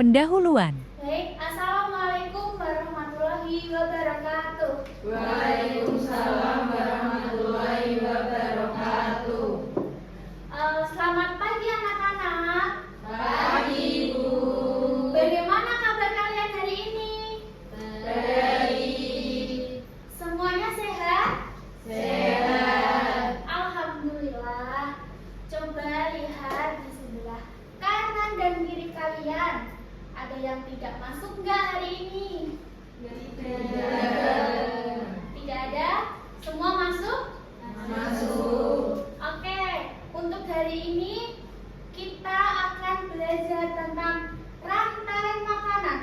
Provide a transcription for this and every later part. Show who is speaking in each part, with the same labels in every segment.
Speaker 1: pendahuluan.
Speaker 2: Baik, Assalamualaikum warahmatullahi wabarakatuh.
Speaker 3: Waalaikumsalam warahmatullahi wabarakatuh.
Speaker 2: Selamat pagi anak-anak.
Speaker 3: Pagi, Bu.
Speaker 2: Bagaimana kabar kalian hari ini?
Speaker 3: Baik.
Speaker 2: Semuanya sehat?
Speaker 3: Sehat.
Speaker 2: Alhamdulillah. Coba lihat di sebelah kanan dan kiri kalian. Ada yang tidak masuk nggak hari ini?
Speaker 3: Tidak.
Speaker 2: Tidak ada? Semua masuk?
Speaker 3: Masuk.
Speaker 2: Oke, untuk hari ini kita akan belajar tentang rantai makanan.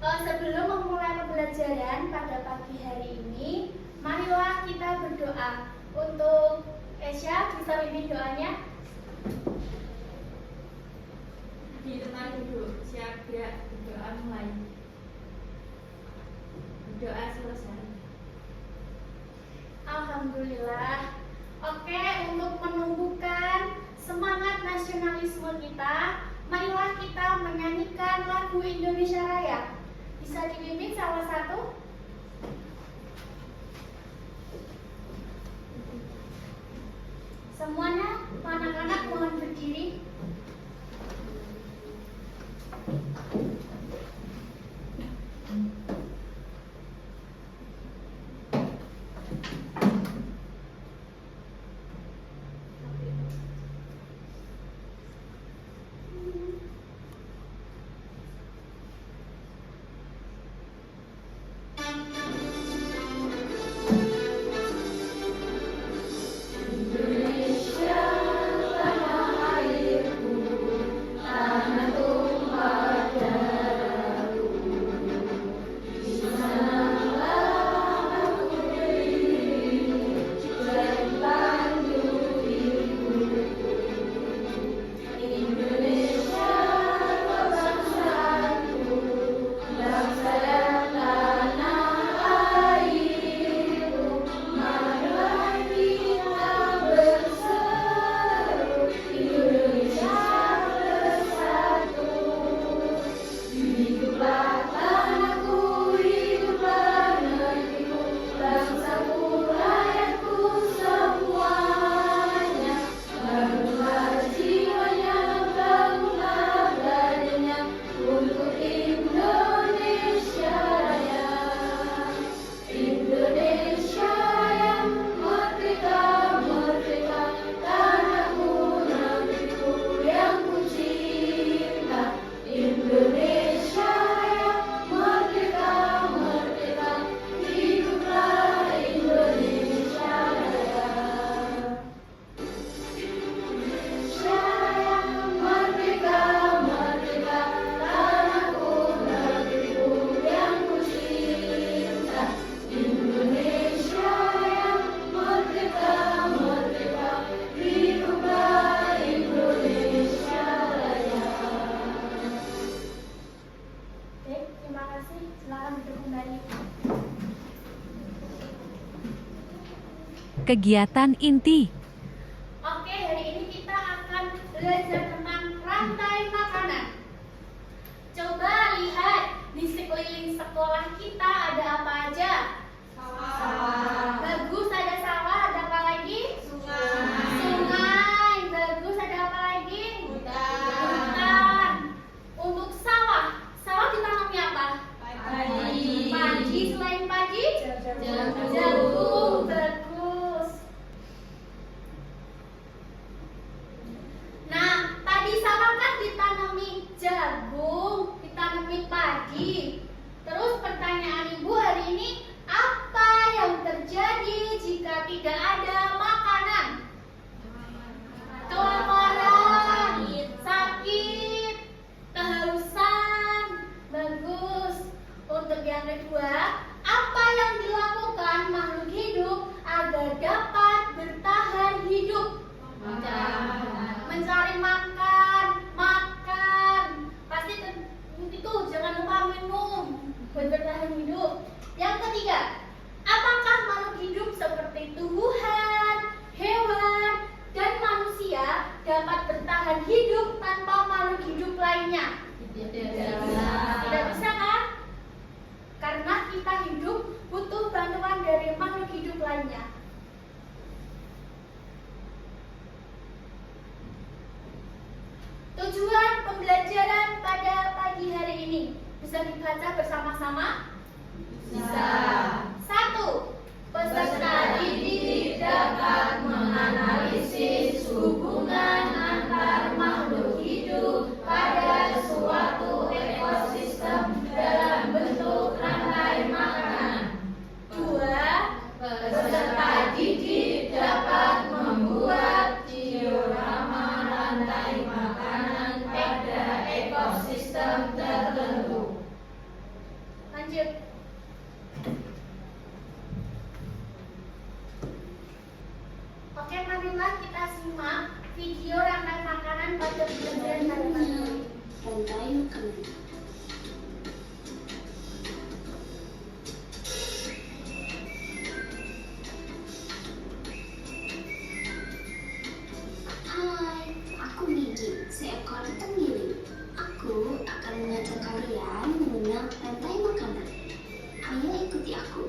Speaker 2: Sebelum memulai pembelajaran pada pagi hari ini, marilah kita berdoa. Untuk Esya, bisa pimpin doanya?
Speaker 3: Di tempat duduk, siap gerak, berdoa mulai. Berdoa selesai.
Speaker 2: Alhamdulillah. Oke, untuk menumbuhkan semangat nasionalisme kita, marilah kita menyanyikan lagu Indonesia Raya. Bisa dipimpin salah satu? Semuanya, anak-anak mohon berdiri.
Speaker 1: Kegiatan inti.
Speaker 2: Oke, hari ini kita akan belajar tentang rantai makanan. Coba lihat di sekeliling sekolah kita ada apa aja?
Speaker 3: Sawah.
Speaker 2: Bagus, ada sawah, ada apa lagi?
Speaker 3: Sungai.
Speaker 2: Sungai, bagus, ada apa lagi? Hutan. Untuk sawah, sawah ditanami apa?
Speaker 3: Padi.
Speaker 2: Padi, selain padi?
Speaker 3: Jagung.
Speaker 2: Jagung, bagus. Nah, tadi sawah kan ditanami jagung, ditanami padi. Terus pertanyaan ibu hari ini, apa yang terjadi jika tidak ada makanan? Kelaparan, sakit, kehausan, bagus. Untuk yang kedua, apa yang dilakukan makhluk hidup agar dapat bertahan hidup? Mencari makan, makan. Pasti itu jangan lupa minum buat bertahan hidup. Yang ketiga, apakah makhluk hidup seperti tumbuhan, hewan, dan manusia dapat bertahan hidup tanpa makhluk semuanya. Tujuan pembelajaran pada pagi hari ini bisa dibaca bersama-sama?
Speaker 3: Bisa.
Speaker 2: 1. Peserta didik dapat menganalisis hubungan antar makhluk hidup pada suatu ekosistem dalam bentuk rantai makanan. 2. Peserta didik dapat membuat diorama rantai makanan pada ekosistem tertentu. Lanjut. Oke, marilah kita simak video rantai makanan pada pembelajaran kali ini.
Speaker 4: Rantai makanan. Hai, aku Gigi, seekor tenggiri. Aku akan mengajak kalian mengenal rantai makanan. Ayo ikuti aku.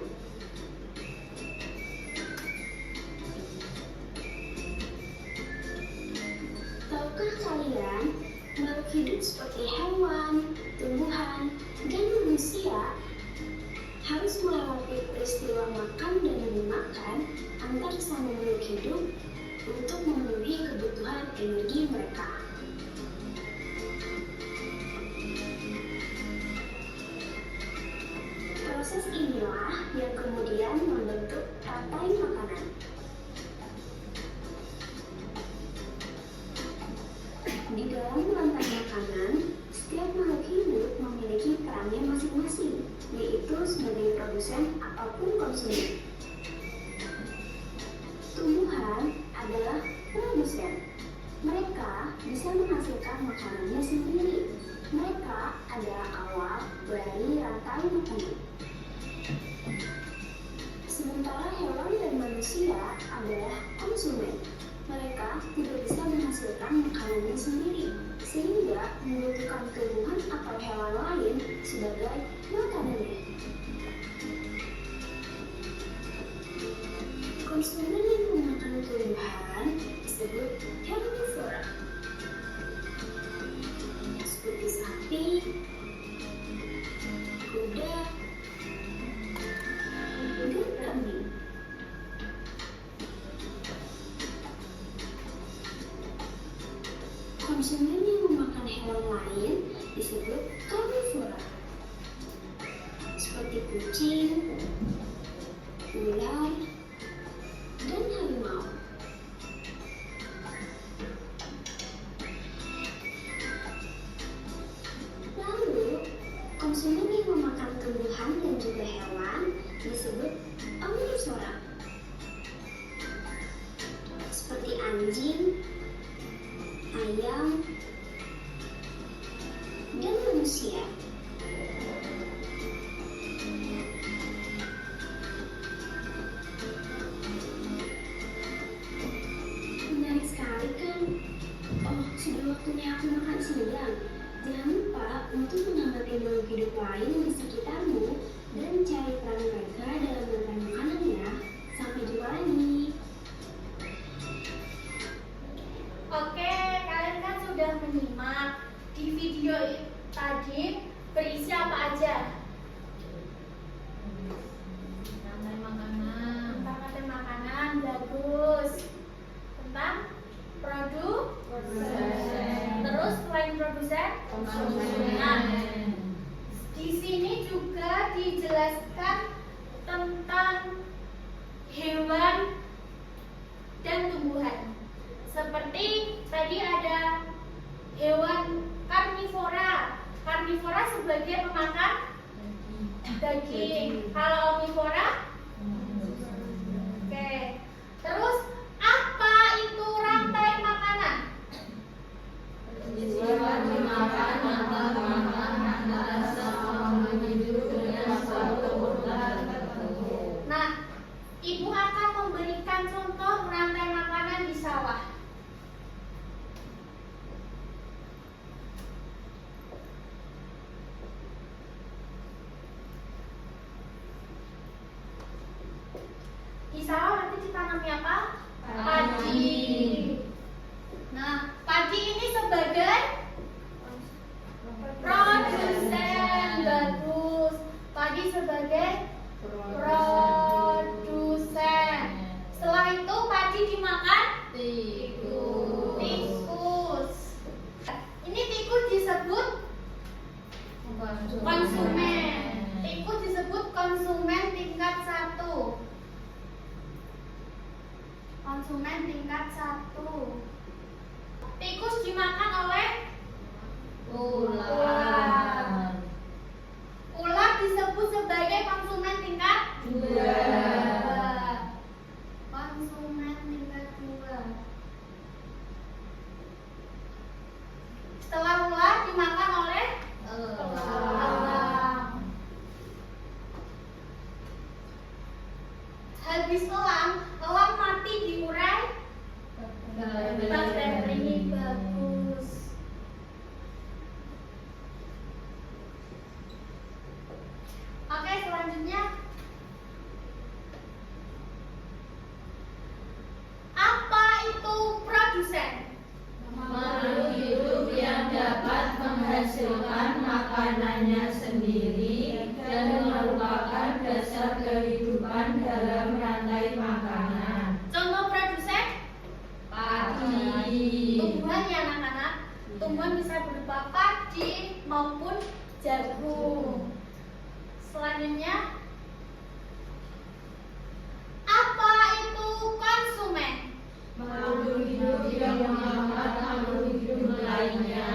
Speaker 4: Tahukah kalian, makhluk hidup seperti hewan, tumbuhan, dan manusia harus melewati peristiwa makan dan memakan antar sesama makhluk hidup untuk memenuhi kebutuhan energi mereka. Proses inilah yang kemudian membentuk rantai makanan. Di dalam rantai makanan, setiap makhluk hidup memiliki perannya masing-masing, yaitu sebagai produsen ataupun konsumen. Tumbuhan adalah produsen. Mereka bisa menghasilkan makanannya sendiri. Mereka adalah awal dari rantai makanan. Sementara hewan dan manusia adalah konsumen. Mereka tidak bisa menghasilkan makanannya sendiri, sehingga membutuhkan tumbuhan atau hewan lain sebagai makanannya. Konsumen yang memakan tumbuhan disebut herbivora, seperti sapi, kuda, dan kambing. Konsumen yang memakan hewan lain disebut karnivora, seperti kucing, ular, dan harimau. Lalu, konsumen yang memakan tumbuhan dan juga hewan disebut omnivora, seperti anjing, ayam, dan manusia. Menarik sekali kan? Oh, sudah waktunya aku makan siang. Jangan lupa untuk mengamati makhluk hidup lain di sekitarmu dan cari peran mereka dalam rantai makanan ya. Sampai jumpa lagi.
Speaker 2: Oke, kalian kan sudah menyimak di video tadi berisi apa aja?
Speaker 3: Rantai makanan.
Speaker 2: Tentang rantai makanan, bagus. Tentang produk, terus selain produsen, Nah, di sini juga dijelaskan tentang hewan dan tumbuhan. Seperti tadi ada hewan karnivora. Karnivora sebagai pemakan daging. Kalau omnivora, oke. Terus apa itu rantai makanan?
Speaker 3: Hewan dimakan atau makanan antara sama hidup dengan suatu urutan tertentu.
Speaker 2: Nah, Ibu akan memberikan contoh rantai makanan di sawah. Di sawah nanti ditanami apa? Padi. Nah, padi ini sebagai produsen. Bagus. Padi sebagai produsen. Setelah itu padi dimakan tikus. Ini tikus disebut konsumen. Tikus disebut konsumen tingkat 1. Konsumen tingkat 1. Tikus dimakan oleh ular. Ular disebut sebagai konsumen tingkat 2. Konsumen tingkat 2. Setelah ular dimakan oleh elang. Habis elang mati diurai bakteri. Bagus. Oke, selanjutnya apa itu produsen?
Speaker 3: Makhluk hidup yang dapat menghasilkan makanannya sendiri dan merupakan dasar kehidupan dalam rantai makanan.
Speaker 2: Contoh produsen?
Speaker 3: Padi.
Speaker 2: Tumbuhan ya anak-anak. Tumbuhan bisa berupa padi maupun jagung. Selanjutnya, apa itu konsumen?
Speaker 3: Makhluk hidup yang memakan makhluk hidup lainnya.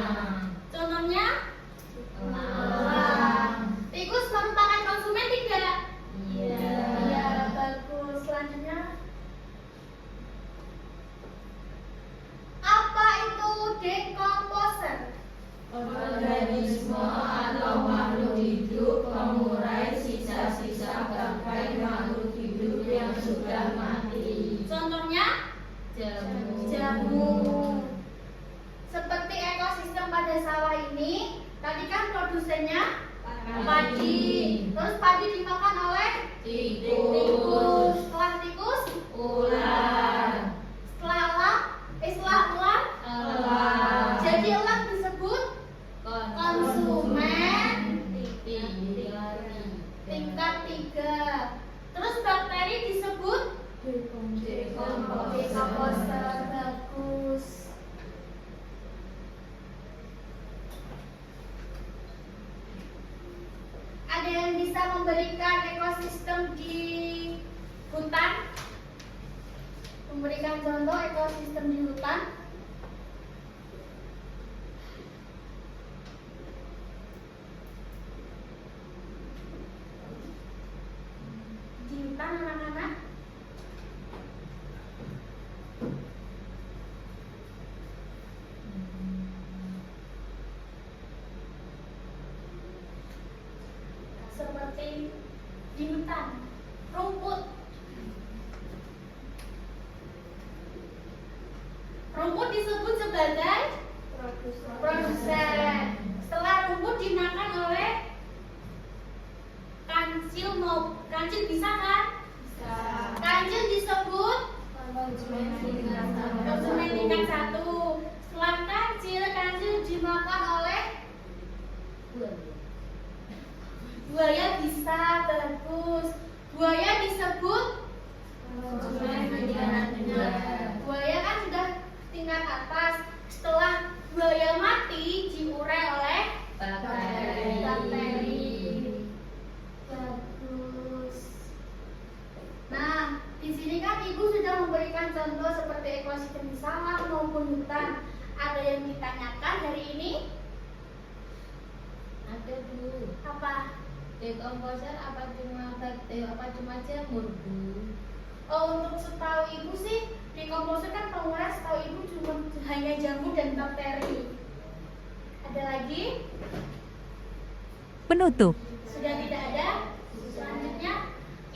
Speaker 2: Contohnya,
Speaker 3: Elang.
Speaker 2: tikus merupakan konsumen tidak?
Speaker 3: Iya.
Speaker 2: Iya, bagus. Selanjutnya, apa itu dekomposer?
Speaker 3: Organisme atau makhluk hidup pengurai sisa-sisa bangkai makhluk hidup yang sudah mati.
Speaker 2: Contohnya, jamu. Seperti ekosistem pada sawah ini, tadi kan produsennya padi. Terus padi dimakan oleh tikus. Setelah tikus,
Speaker 3: Ular.
Speaker 2: setelah ular,
Speaker 3: Elang.
Speaker 2: jadi elang disebut konsumen tingkat 3. Terus bakteri disebut dekomposer. Bagus. Ada yang bisa memberikan ekosistem di hutan? Memberikan contoh ekosistem di hutan? Di hutan anak-anak? Seperti di hutan, rumput. Rumput disebut sebagai produsen. Setelah rumput dimakan oleh kancil, kancil bisa kan?
Speaker 3: Bisa.
Speaker 2: Kancil disebut konsumen tingkat 1. Setelah kancil dimakan oleh buaya bisa. Bagus. Buaya disebut
Speaker 3: Konsumen tingkat 2.
Speaker 2: buaya kan sudah tingkat atas. Setelah buaya mati diurai oleh bakteri. Bagus. Nah, di sini kan Ibu sudah memberikan contoh seperti ekosistem di sawah maupun hutan. Ada yang ditanyakan hari ini?
Speaker 3: Ada Bu.
Speaker 2: Apa?
Speaker 3: Dekomposer apa cuma jamur Bu?
Speaker 2: Oh, untuk setahu Ibu sih, dekomposer kan pengurai, setahu Ibu cuma hanya jamur dan bakteri. Ada lagi?
Speaker 1: Penutup.
Speaker 2: Sudah tidak ada? Selanjutnya,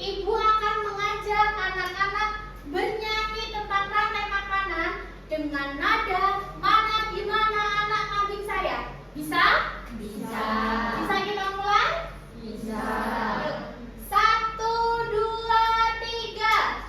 Speaker 2: Ibu akan mengajak anak-anak bernyanyi tentang rantai makanan dengan nada mana di mana anak kambing saya. Bisa?
Speaker 3: Bisa.
Speaker 2: Bisa kita mulai?
Speaker 3: Bisa.
Speaker 2: 1, 2, 3.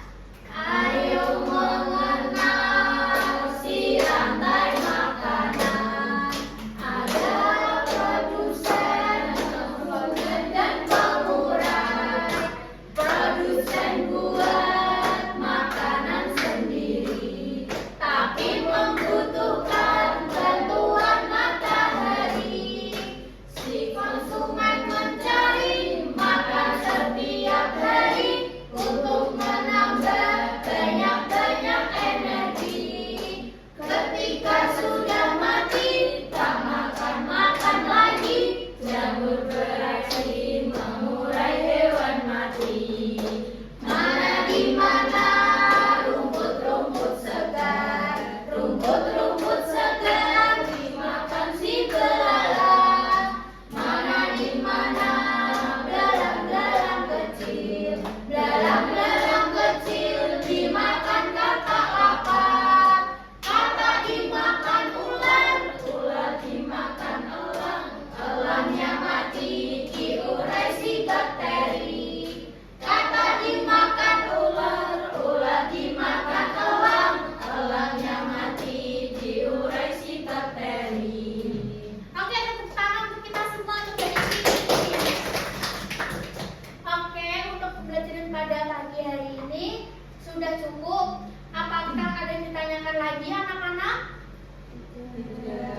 Speaker 2: cukup. Apakah ada yang ditanyakan lagi anak-anak?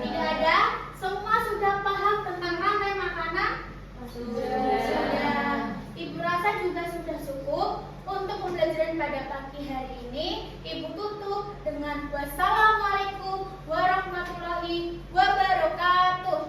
Speaker 2: Tidak ada? Semua sudah paham tentang rantai makanan? Sudah. Ibu rasa juga sudah cukup. Untuk pembelajaran pada pagi hari ini, Ibu tutup dengan wassalamualaikum warahmatullahi wabarakatuh.